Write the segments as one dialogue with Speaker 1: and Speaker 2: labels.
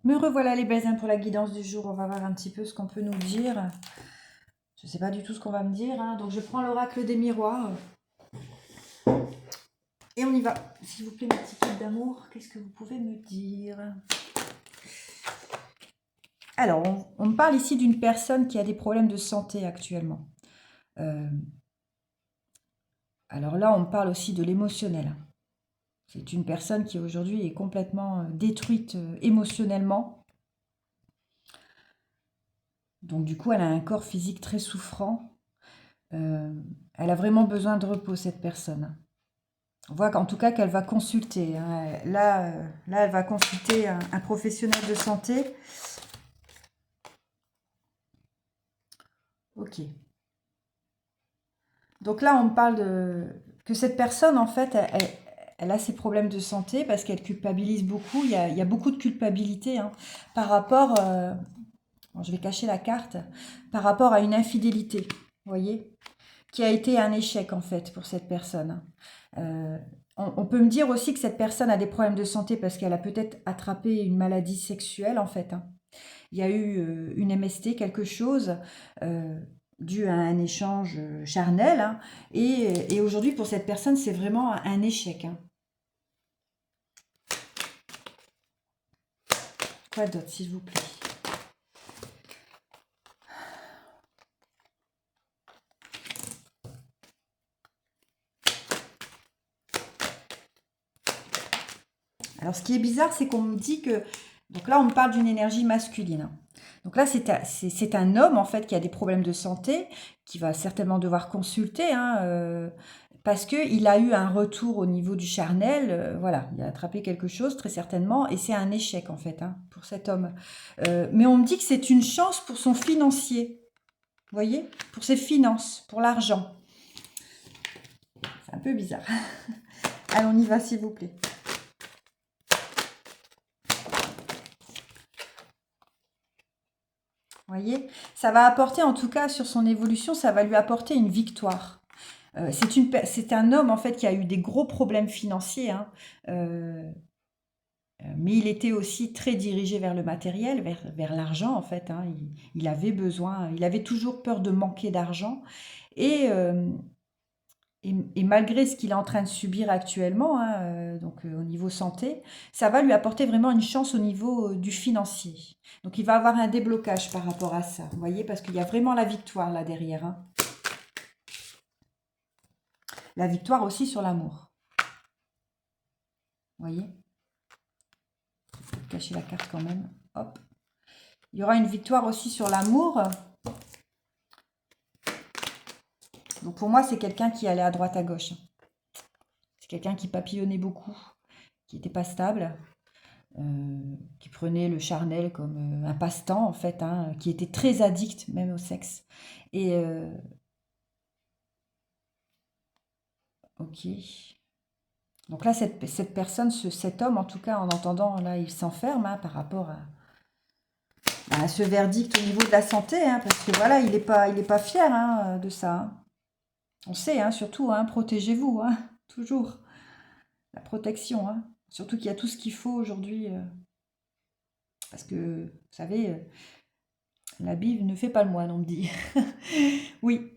Speaker 1: Me revoilà les belles pour la guidance du jour. On va voir un petit peu ce qu'on peut nous dire. Je ne sais pas du tout ce qu'on va me dire, hein. Donc je prends l'oracle des miroirs. Et on y va. S'il vous plaît, ma petite carte d'amour, qu'est-ce que vous pouvez me dire? Alors, on me parle ici d'une personne qui a des problèmes de santé actuellement. Euh, alors là, on me parle aussi de l'émotionnel. C'est une personne qui aujourd'hui est complètement détruite émotionnellement. Donc du coup, elle a un corps physique très souffrant. Elle a vraiment besoin de repos, cette personne. On voit qu'en tout cas qu'elle va consulter, hein. Là, elle va consulter un professionnel de santé. Ok. Donc là, on me parle que cette personne, en fait, elle a ses problèmes de santé parce qu'elle culpabilise beaucoup. Il y a beaucoup de culpabilité, hein, par rapport, bon, je vais cacher la carte, par rapport à une infidélité, vous voyez, qui a été un échec, en fait, pour cette personne. Euh, on peut me dire aussi que cette personne a des problèmes de santé parce qu'elle a peut-être attrapé une maladie sexuelle, en fait, hein. Il y a eu une MST, quelque chose, euh, dû à un échange charnel, hein. Et aujourd'hui, pour cette personne, c'est vraiment un échec, hein. Quoi d'autre, s'il vous plaît? Alors, ce qui est bizarre, c'est qu'on me dit que... Donc là, on me parle d'une énergie masculine, hein. Donc là, c'est un homme, en fait, qui a des problèmes de santé, qui va certainement devoir consulter, hein, parce qu'il a eu un retour au niveau du charnel. Voilà, il a attrapé quelque chose, très certainement, et c'est un échec, en fait, hein, pour cet homme. Mais on me dit que c'est une chance pour son financier, vous voyez, pour ses finances, pour l'argent. C'est un peu bizarre. Allez, on y va, s'il vous plaît. Voyez, ça va apporter, en tout cas, sur son évolution, ça va lui apporter une victoire. C'est un homme, en fait, qui a eu des gros problèmes financiers, hein, euh, mais il était aussi très dirigé vers le matériel, vers l'argent, en fait, hein. Il avait besoin, il avait toujours peur de manquer d'argent. Et, et malgré ce qu'il est en train de subir actuellement, hein, au niveau santé, ça va lui apporter vraiment une chance au niveau du financier. Donc il va avoir un déblocage par rapport à ça, vous voyez, parce qu'il y a vraiment la victoire là derrière, hein. La victoire aussi sur l'amour, vous voyez. Je vais cacher la carte quand même, hop. Il y aura une victoire aussi sur l'amour. Donc pour moi, c'est quelqu'un qui allait à droite à gauche. C'est quelqu'un qui papillonnait beaucoup, qui n'était pas stable, qui prenait le charnel comme un passe-temps en fait, hein, qui était très addict même au sexe. Et ok. Donc là, cette personne, cet homme, en tout cas, en entendant, là, il s'enferme, hein, par rapport à ce verdict au niveau de la santé, hein, parce que voilà, il est pas fier, hein, de ça, hein. On sait, hein, surtout, hein, protégez-vous, hein, toujours. La protection, hein. Surtout qu'il y a tout ce qu'il faut aujourd'hui. Parce que, vous savez, la Bible ne fait pas le moine, on me dit. Oui,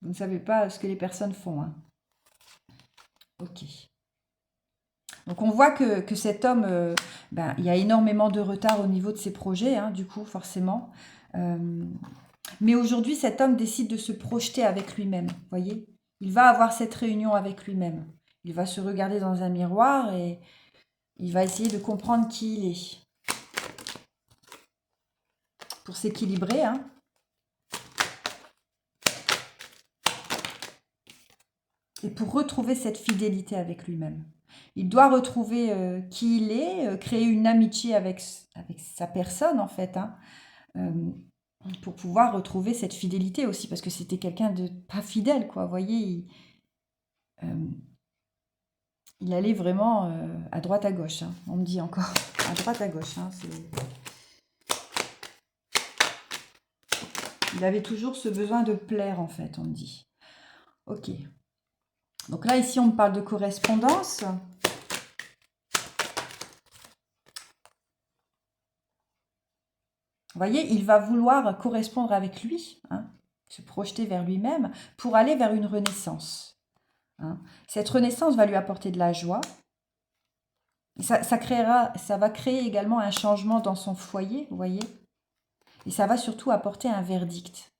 Speaker 1: vous ne savez pas ce que les personnes font, hein. Ok. Donc on voit que cet homme, il y a énormément de retard au niveau de ses projets, hein, du coup, forcément. Euh, mais aujourd'hui, cet homme décide de se projeter avec lui-même, vous voyez. Il va avoir cette réunion avec lui-même. Il va se regarder dans un miroir et il va essayer de comprendre qui il est. Pour s'équilibrer, hein. Et pour retrouver cette fidélité avec lui-même. Il doit retrouver qui il est, créer une amitié avec sa personne, en fait, hein, euh, pour pouvoir retrouver cette fidélité aussi, parce que c'était quelqu'un de pas fidèle, quoi. Vous voyez, euh, il allait vraiment à droite à gauche, hein, on me dit encore. À droite à gauche, hein, il avait toujours ce besoin de plaire, en fait, on me dit. Ok. Donc là, ici, on me parle de correspondance. Vous voyez, il va vouloir correspondre avec lui, hein, se projeter vers lui-même pour aller vers une renaissance. Hein. Cette renaissance va lui apporter de la joie. Ça va créer également un changement dans son foyer, vous voyez. Et ça va surtout apporter un verdict.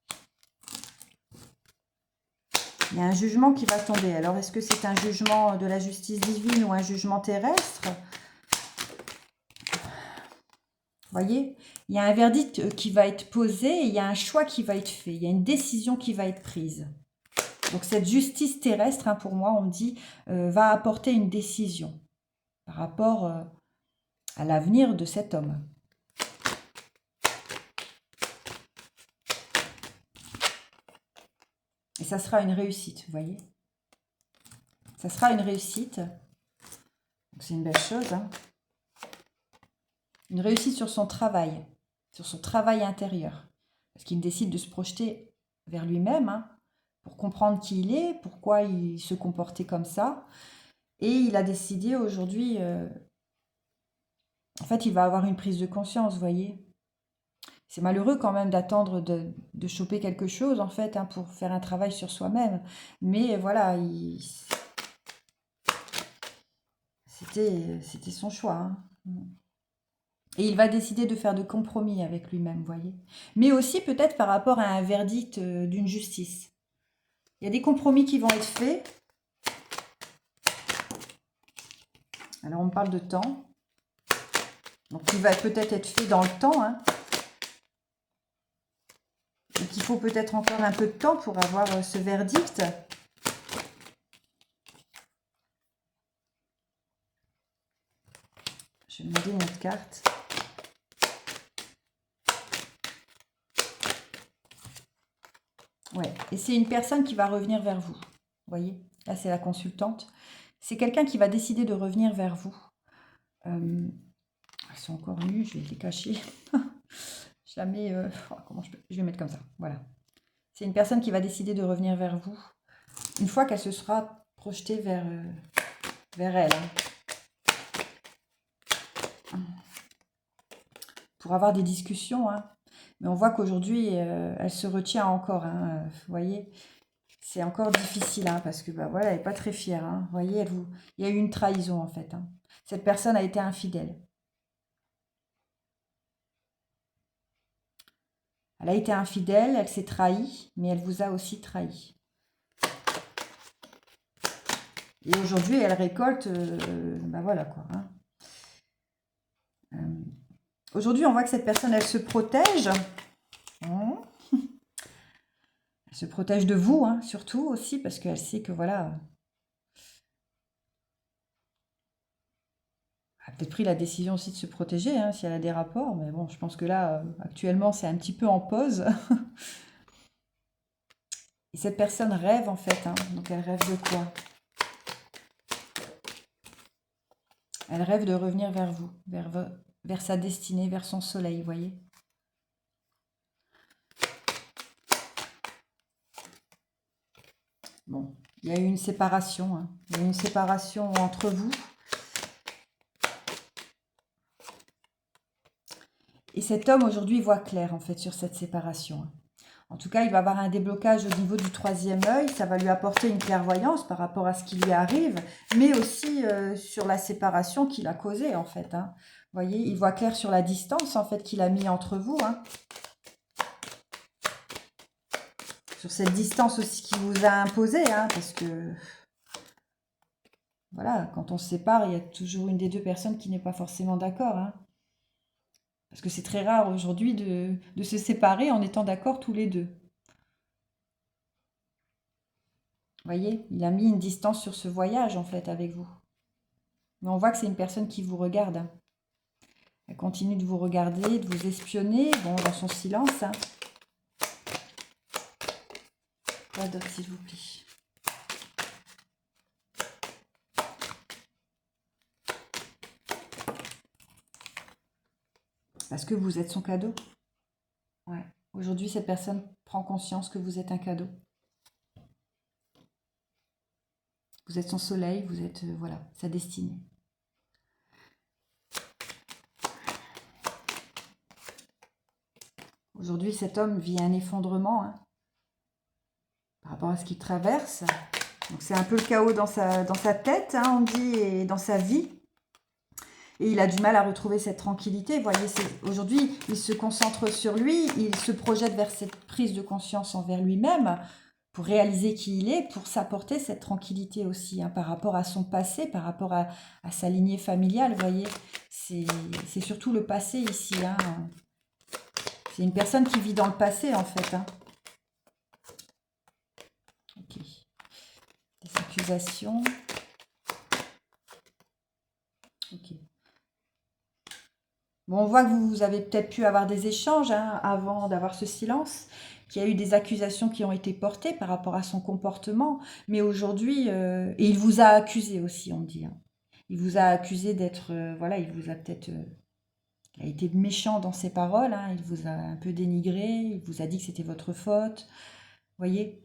Speaker 1: Il y a un jugement qui va tomber. Alors, est-ce que c'est un jugement de la justice divine ou un jugement terrestre? Vous voyez, il y a un verdict qui va être posé et il y a un choix qui va être fait. Il y a une décision qui va être prise. Donc, cette justice terrestre, hein, pour moi, on me dit, va apporter une décision par rapport à l'avenir de cet homme. Et ça sera une réussite, vous voyez. Ça sera une réussite. C'est une belle chose. Hein. Une réussite sur son travail intérieur. Parce qu'il décide de se projeter vers lui-même, hein, pour comprendre qui il est, pourquoi il se comportait comme ça. Et il a décidé aujourd'hui, en fait, il va avoir une prise de conscience, vous voyez. C'est malheureux quand même d'attendre de choper quelque chose, en fait, hein, pour faire un travail sur soi-même. Mais voilà, c'était son choix. Hein. Et il va décider de faire de compromis avec lui-même, vous voyez. Mais aussi peut-être par rapport à un verdict d'une justice. Il y a des compromis qui vont être faits. Alors on me parle de temps. Donc il va peut-être être fait dans le temps. Hein. Donc il faut peut-être encore un peu de temps pour avoir ce verdict. Je vais demander une autre carte. Ouais, et c'est une personne qui va revenir vers vous. Vous voyez, là c'est la consultante. C'est quelqu'un qui va décider de revenir vers vous. Elles sont encore nues, je vais les cacher. Je la mets... comment je vais mettre comme ça, voilà. C'est une personne qui va décider de revenir vers vous une fois qu'elle se sera projetée vers elle. Hein. Pour avoir des discussions, hein. Mais on voit qu'aujourd'hui, elle se retient encore. Hein, vous voyez, c'est encore difficile, hein, parce que bah, voilà, elle n'est pas très fière. Hein, vous voyez, il y a eu une trahison en fait. Hein. Cette personne a été infidèle. Elle a été infidèle, elle s'est trahie, mais elle vous a aussi trahi. Et aujourd'hui, elle récolte, ben voilà quoi. Hein. Aujourd'hui, on voit que cette personne, elle se protège. Elle se protège de vous, hein, surtout aussi, parce qu'elle sait que voilà... Elle a peut-être pris la décision aussi de se protéger, hein, si elle a des rapports. Mais bon, je pense que là, actuellement, c'est un petit peu en pause. Et cette personne rêve, en fait. Hein, donc, elle rêve de quoi? Elle rêve de revenir vers vous, vers sa destinée, vers son soleil, vous voyez. Bon, il y a eu une séparation. Hein. Il y a eu une séparation entre vous. Et cet homme, aujourd'hui, voit clair, en fait, sur cette séparation. Hein. En tout cas, il va avoir un déblocage au niveau du troisième œil. Ça va lui apporter une clairvoyance par rapport à ce qui lui arrive, mais aussi sur la séparation qu'il a causée, en fait. Hein. Vous voyez, il voit clair sur la distance, en fait, qu'il a mis entre vous. Hein. Sur cette distance aussi qu'il vous a imposée, hein, parce que... Voilà, quand on se sépare, il y a toujours une des deux personnes qui n'est pas forcément d'accord. Hein. Parce que c'est très rare aujourd'hui de se séparer en étant d'accord tous les deux. Vous voyez, il a mis une distance sur ce voyage, en fait, avec vous. Mais on voit que c'est une personne qui vous regarde. Hein. Elle continue de vous regarder, de vous espionner, bon, dans son silence. Hein. Quoi d'autre, s'il vous plaît? Parce que vous êtes son cadeau. Ouais. Aujourd'hui, cette personne prend conscience que vous êtes un cadeau. Vous êtes son soleil, vous êtes, voilà, sa destinée. Aujourd'hui, cet homme vit un effondrement hein, par rapport à ce qu'il traverse. Donc c'est un peu le chaos dans sa tête, hein, on dit, et dans sa vie. Et il a du mal à retrouver cette tranquillité. Vous voyez, aujourd'hui, il se concentre sur lui, il se projette vers cette prise de conscience envers lui-même pour réaliser qui il est, pour s'apporter cette tranquillité aussi, hein, par rapport à son passé, par rapport à sa lignée familiale, vous voyez. C'est surtout le passé ici. Hein. C'est une personne qui vit dans le passé, en fait. Hein. Ok. Des accusations. Ok. Bon, on voit que vous avez peut-être pu avoir des échanges hein, avant d'avoir ce silence, qu'il y a eu des accusations qui ont été portées par rapport à son comportement, mais aujourd'hui, et il vous a accusé aussi, on dit. Hein. Il vous a accusé d'être, voilà, il vous a peut-être, il a été méchant dans ses paroles, hein, il vous a un peu dénigré, il vous a dit que c'était votre faute, vous voyez.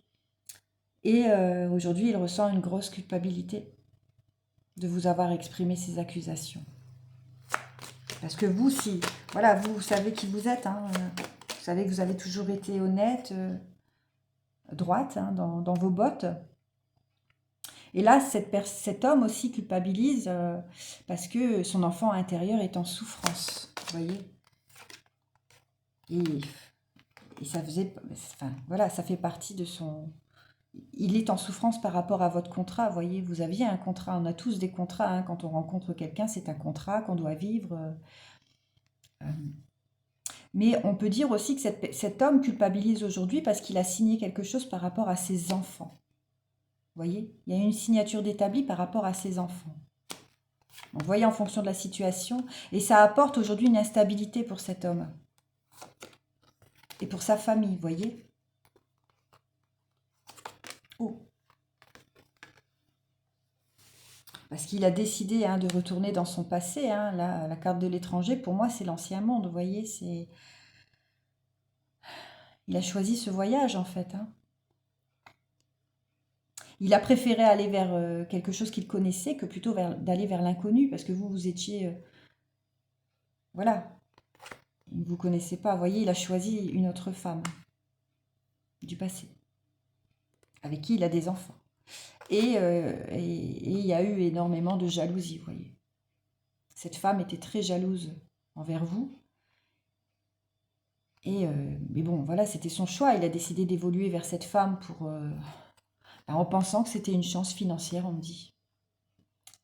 Speaker 1: Et aujourd'hui, il ressent une grosse culpabilité de vous avoir exprimé ces accusations. Parce que vous, si, voilà, vous savez qui vous êtes, hein, vous savez que vous avez toujours été honnête, droite, hein, dans vos bottes. Et là, cet homme aussi culpabilise parce que son enfant intérieur est en souffrance, vous voyez. Et ça faisait, enfin, voilà, ça fait partie de son... Il est en souffrance par rapport à votre contrat, vous voyez. Vous aviez un contrat, on a tous des contrats, hein, quand on rencontre quelqu'un, c'est un contrat qu'on doit vivre. Mais on peut dire aussi que cet homme culpabilise aujourd'hui parce qu'il a signé quelque chose par rapport à ses enfants. Vous voyez, il y a une signature d'établi par rapport à ses enfants. Donc, vous voyez, en fonction de la situation. Et ça apporte aujourd'hui une instabilité pour cet homme. Et pour sa famille, vous voyez. Oh. Parce qu'il a décidé hein, de retourner dans son passé. Hein. La carte de l'étranger, pour moi, c'est l'ancien monde, vous voyez. Il a choisi ce voyage, en fait. Hein. Il a préféré aller vers quelque chose qu'il connaissait que plutôt d'aller vers l'inconnu, parce que vous étiez... voilà, il ne vous connaissait pas. Vous voyez, il a choisi une autre femme du passé, avec qui il a des enfants. Et il y a eu énormément de jalousie, vous voyez. Cette femme était très jalouse envers vous. Mais bon, voilà, c'était son choix. Il a décidé d'évoluer vers cette femme en pensant que c'était une chance financière, on me dit.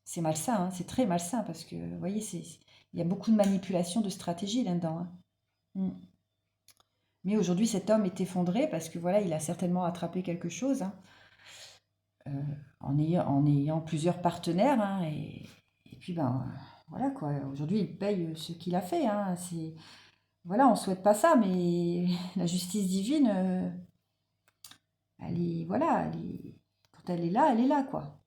Speaker 1: C'est malsain, hein, c'est très malsain parce que, vous voyez, il y a beaucoup de manipulation, de stratégie là-dedans. Hein. Mais aujourd'hui, cet homme est effondré parce que, voilà, il a certainement attrapé quelque chose hein, en ayant plusieurs partenaires. Hein, et puis, ben, voilà quoi. Aujourd'hui, il paye ce qu'il a fait. Hein, voilà, on ne souhaite pas ça, mais la justice divine, elle est, voilà, quand elle est là, quoi.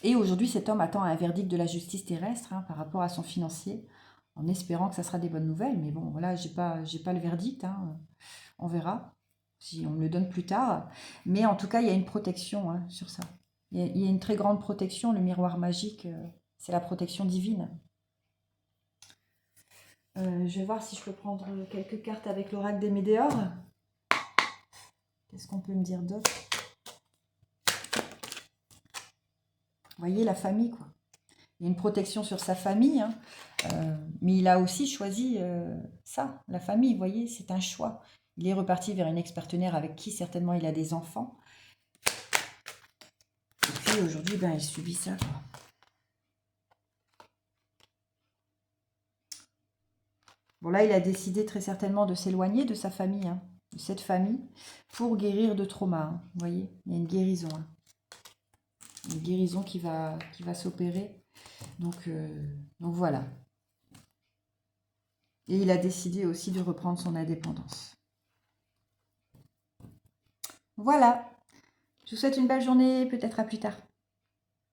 Speaker 1: Et aujourd'hui, cet homme attend un verdict de la justice terrestre hein, par rapport à son financier, en espérant que ça sera des bonnes nouvelles. Mais bon, voilà, j'ai pas le verdict. Hein. On verra si on me le donne plus tard. Mais en tout cas, il y a une protection hein, sur ça. Il y a une très grande protection. Le miroir magique, c'est la protection divine. Je vais voir si je peux prendre quelques cartes avec l'oracle des Médéors. Qu'est-ce qu'on peut me dire d'autre? Vous voyez, la famille, quoi. Il y a une protection sur sa famille, hein, mais il a aussi choisi ça, la famille, vous voyez, c'est un choix. Il est reparti vers une ex-partenaire avec qui certainement il a des enfants. Et puis aujourd'hui, ben, il subit ça, quoi. Bon là, il a décidé très certainement de s'éloigner de sa famille, hein, de cette famille, pour guérir de trauma. Hein, vous voyez, il y a une guérison. Hein. Une guérison qui va s'opérer. Donc voilà. Et il a décidé aussi de reprendre son indépendance. Voilà. Je vous souhaite une belle journée, peut-être à plus tard.